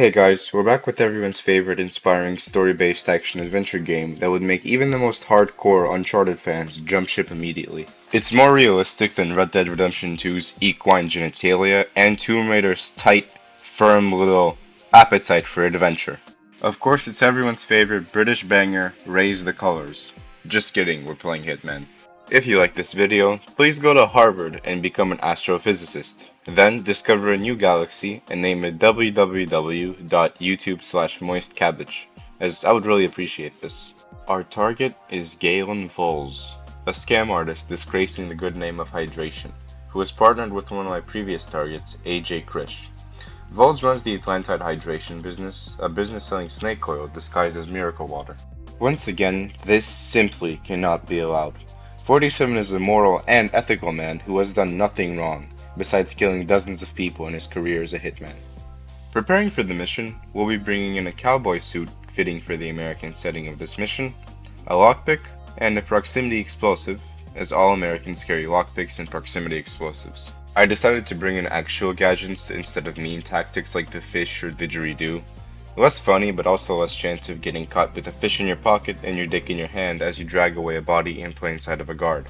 Hey guys, we're back with everyone's favorite inspiring story-based action-adventure game that would make even the most hardcore Uncharted fans jump ship immediately. It's more realistic than Red Dead Redemption 2's equine genitalia and Tomb Raider's tight, firm little appetite for adventure. Of course, it's everyone's favorite British banger, Raise the Colors. Just kidding, we're playing Hitman. If you like this video, please go to Harvard and become an astrophysicist. Then discover a new galaxy and name it www.youtube/moistcabbage, as I would really appreciate this. Our target is Galen Voles, a scam artist disgracing the good name of hydration, who has partnered with one of my previous targets, AJ Krish. Voles runs the Atlantide Hydration business, a business selling snake oil disguised as miracle water. Once again, this simply cannot be allowed. 47 is a moral and ethical man who has done nothing wrong, besides killing dozens of people in his career as a hitman. Preparing for the mission, we'll be bringing in a cowboy suit fitting for the American setting of this mission, a lockpick, and a proximity explosive, as all Americans carry lockpicks and proximity explosives. I decided to bring in actual gadgets instead of meme tactics like the fish or didgeridoo. Less funny, but also less chance of getting caught with a fish in your pocket and your dick in your hand as you drag away a body in plain sight of a guard.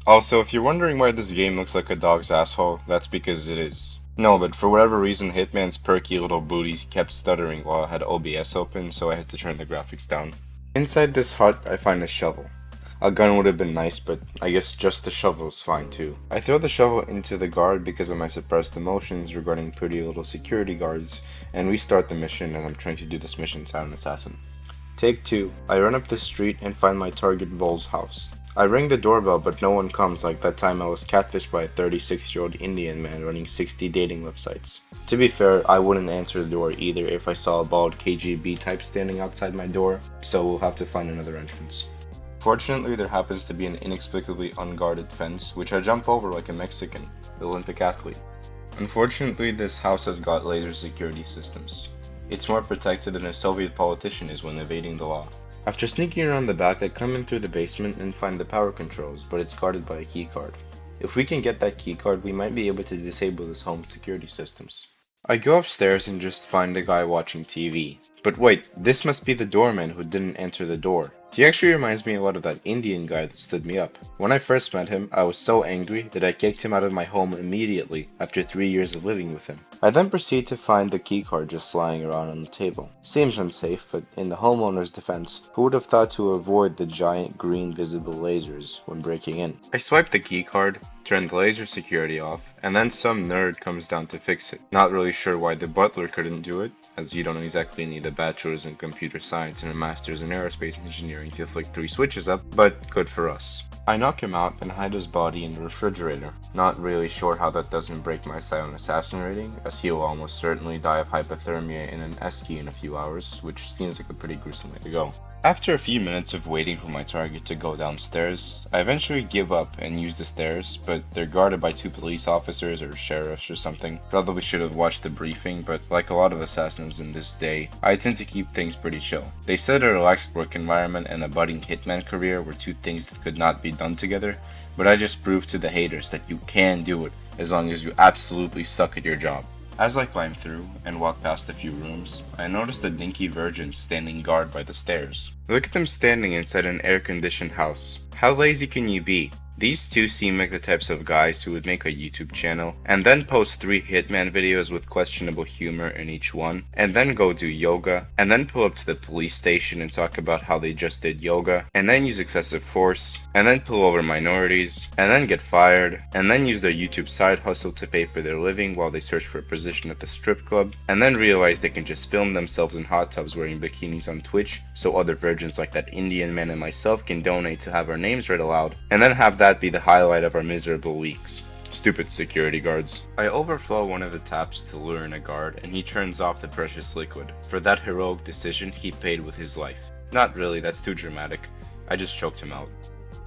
Also, if you're wondering why this game looks like a dog's asshole, that's because it is. No, but for whatever reason, Hitman's perky little booty kept stuttering while I had OBS open, so I had to turn the graphics down. Inside this hut, I find a shovel. A gun would have been nice, but I guess just a shovel is fine too. I throw the shovel into the guard because of my suppressed emotions regarding pretty little security guards, and restart the mission as I'm trying to do this mission as an assassin. Take 2. I run up the street and find my target Vol's house. I ring the doorbell, but no one comes, like that time I was catfished by a 36-year-old Indian man running 60 dating websites. To be fair, I wouldn't answer the door either if I saw a bald KGB type standing outside my door, so we'll have to find another entrance. Fortunately, there happens to be an inexplicably unguarded fence, which I jump over like a Mexican, the Olympic athlete. Unfortunately, this house has got laser security systems. It's more protected than a Soviet politician is when evading the law. After sneaking around the back, I come in through the basement and find the power controls, but it's guarded by a keycard. If we can get that keycard, we might be able to disable this home's security systems. I go upstairs and just find a guy watching TV. But wait, this must be the doorman who didn't enter the door. He actually reminds me a lot of that Indian guy that stood me up. When I first met him, I was so angry that I kicked him out of my home immediately after 3 years of living with him. I then proceed to find the keycard just lying around on the table. Seems unsafe, but in the homeowner's defense, who would have thought to avoid the giant green visible lasers when breaking in? I swipe the keycard, turn the laser security off, and then some nerd comes down to fix it. Not really sure why the butler couldn't do it, as you don't exactly need a bachelor's in computer science and a master's in aerospace engineering to flick 3 switches up, but good for us. I knock him out and hide his body in the refrigerator. Not really sure how that doesn't break my silent assassin rating, as he will almost certainly die of hypothermia in an esky in a few hours, which seems like a pretty gruesome way to go. After a few minutes of waiting for my target to go downstairs, I eventually give up and use the stairs, but they're guarded by 2 police officers or sheriffs or something. Probably should have watched the briefing, but like a lot of assassins in this day, I tend to keep things pretty chill. They said a relaxed work environment and a budding hitman career were 2 things that could not be done together, but I just proved to the haters that you can do it as long as you absolutely suck at your job. As I climb through and walk past a few rooms, I notice the dinky virgins standing guard by the stairs. Look at them standing inside an air-conditioned house. How lazy can you be? These 2 seem like the types of guys who would make a YouTube channel, and then post 3 Hitman videos with questionable humor in each one, and then go do yoga, and then pull up to the police station and talk about how they just did yoga, and then use excessive force, and then pull over minorities, and then get fired, and then use their YouTube side hustle to pay for their living while they search for a position at the strip club, and then realize they can just film themselves in hot tubs wearing bikinis on Twitch so other virgins like that Indian man and myself can donate to have our names read aloud, and then have that be the highlight of our miserable weeks. Stupid security guards. I overflow one of the taps to lure in a guard, and he turns off the precious liquid. For that heroic decision, he paid with his life. Not really, that's too dramatic. I just choked him out.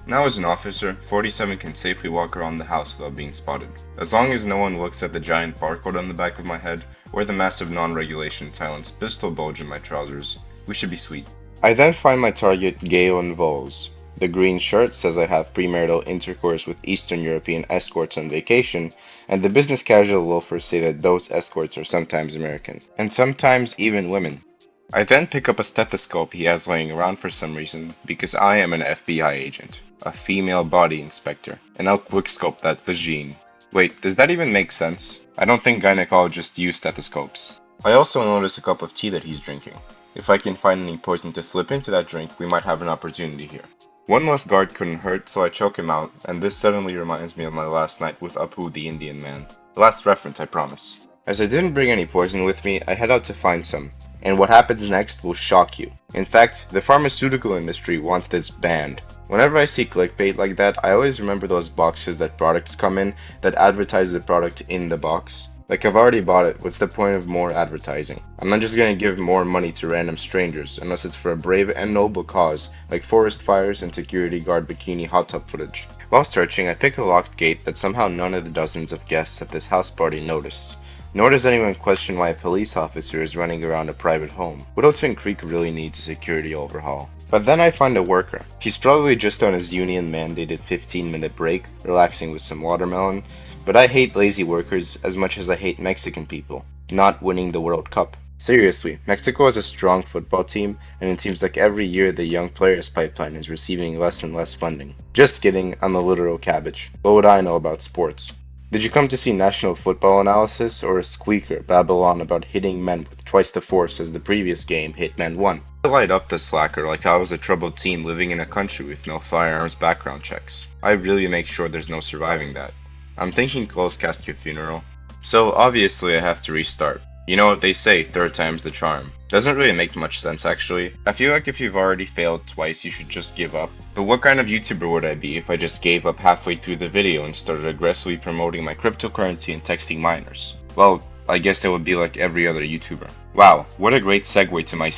Now as an officer, 47 can safely walk around the house without being spotted. As long as no one looks at the giant barcode on the back of my head, or the massive non-regulation silenced pistol bulge in my trousers, we should be sweet. I then find my target, Galen Voles. The green shirt says I have premarital intercourse with Eastern European escorts on vacation, and the business casual loafers say that those escorts are sometimes American, and sometimes even women. I then pick up a stethoscope he has laying around for some reason, because I am an FBI agent, a female body inspector, and I'll quickscope that vagine. Wait, does that even make sense? I don't think gynecologists use stethoscopes. I also notice a cup of tea that he's drinking. If I can find any poison to slip into that drink, we might have an opportunity here. One less guard couldn't hurt, so I choke him out, and this suddenly reminds me of my last night with Apu the Indian man. The last reference, I promise. As I didn't bring any poison with me, I head out to find some, and what happens next will shock you. In fact, the pharmaceutical industry wants this banned. Whenever I see clickbait like that, I always remember those boxes that products come in that advertise the product in the box. Like, I've already bought it, what's the point of more advertising? I'm not just gonna give more money to random strangers, unless it's for a brave and noble cause, like forest fires and security guard bikini hot tub footage. While searching, I pick a locked gate that somehow none of the dozens of guests at this house party noticed. Nor does anyone question why a police officer is running around a private home. Whittleton Creek really needs a security overhaul. But then I find a worker. He's probably just on his union-mandated 15-minute break, relaxing with some watermelon, but I hate lazy workers as much as I hate Mexican people not winning the World Cup. Seriously, Mexico has a strong football team, and it seems like every year the young players pipeline is receiving less and less funding. Just kidding, I'm a literal cabbage. What would I know about sports? Did you come to see National Football Analysis or a squeaker babble on about hitting men with twice the force as the previous game Hitman 1? I light up the slacker like I was a troubled teen living in a country with no firearms background checks. I really make sure there's no surviving that. I'm thinking closed casket funeral. So obviously I have to restart. You know what they say, third time's the charm. Doesn't really make much sense actually. I feel like if you've already failed twice you should just give up. But what kind of YouTuber would I be if I just gave up halfway through the video and started aggressively promoting my cryptocurrency and texting minors? Well, I guess I would be like every other YouTuber. Wow, what a great segue to my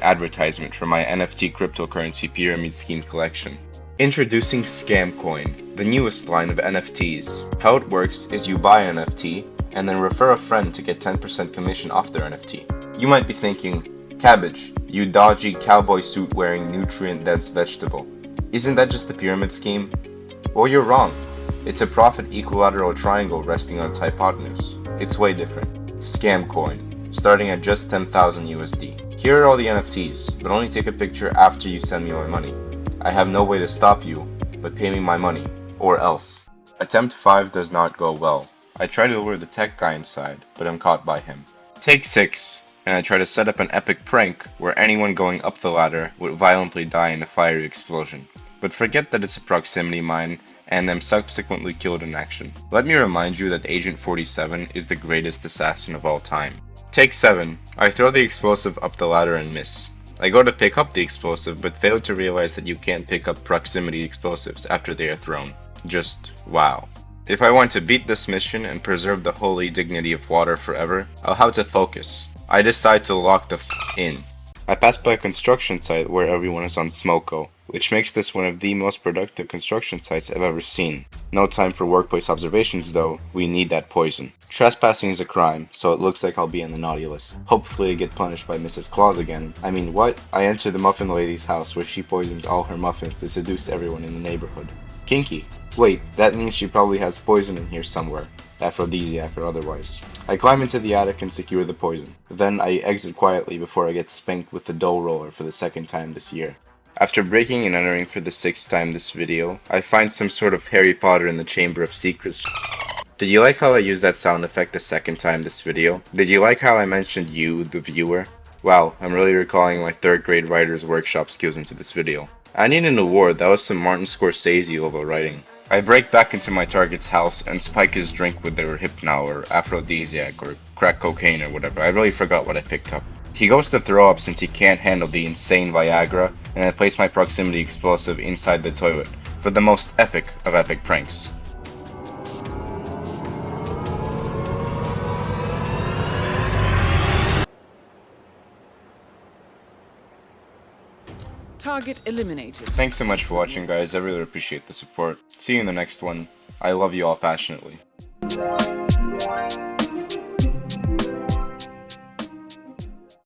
advertisement for my NFT cryptocurrency pyramid scheme collection. Introducing Scamcoin, the newest line of NFTs. How it works is you buy an NFT and then refer a friend to get 10% commission off their NFT. You might be thinking, Cabbage, you dodgy cowboy suit wearing nutrient dense vegetable. Isn't that just a pyramid scheme? Well, you're wrong. It's a profit equilateral triangle resting on its hypotenuse. It's way different. Scamcoin, starting at just 10,000 USD. Here are all the NFTs, but only take a picture after you send me your money. I have no way to stop you, but pay me my money, or else. Attempt 5 does not go well. I try to lure the tech guy inside, but I'm caught by him. Take 6, and I try to set up an epic prank where anyone going up the ladder would violently die in a fiery explosion. But forget that it's a proximity mine, and am subsequently killed in action. Let me remind you that Agent 47 is the greatest assassin of all time. Take 7, I throw the explosive up the ladder and miss. I go to pick up the explosive, but fail to realize that you can't pick up proximity explosives after they are thrown. Just wow. If I want to beat this mission and preserve the holy dignity of water forever, I'll have to focus. I decide to lock the in. I pass by a construction site where everyone is on Smoko, which makes this one of the most productive construction sites I've ever seen. No time for workplace observations though, we need that poison. Trespassing is a crime, so it looks like I'll be on the naughty list. Hopefully I get punished by Mrs. Claus again. I mean what? I enter the muffin lady's house where she poisons all her muffins to seduce everyone in the neighborhood. Kinky. Wait, that means she probably has poison in here somewhere, aphrodisiac or otherwise. I climb into the attic and secure the poison. Then I exit quietly before I get spanked with the dough roller for the 2nd time this year. After breaking and entering for the 6th time this video, I find some sort of Harry Potter in the Chamber of Secrets. Did you like how I used that sound effect the 2nd time this video? Did you like how I mentioned you, the viewer? Wow, I'm really recalling my 3rd grade writer's workshop skills into this video. I need an award, that was some Martin Scorsese level writing. I break back into my target's house and spike his drink with their hypnol or aphrodisiac or crack cocaine or whatever. I really forgot what I picked up. He goes to throw up since he can't handle the insane Viagra, and I place my proximity explosive inside the toilet for the most epic of epic pranks. Target eliminated. Thanks so much for watching guys, I really appreciate the support. See you in the next one. I love you all passionately.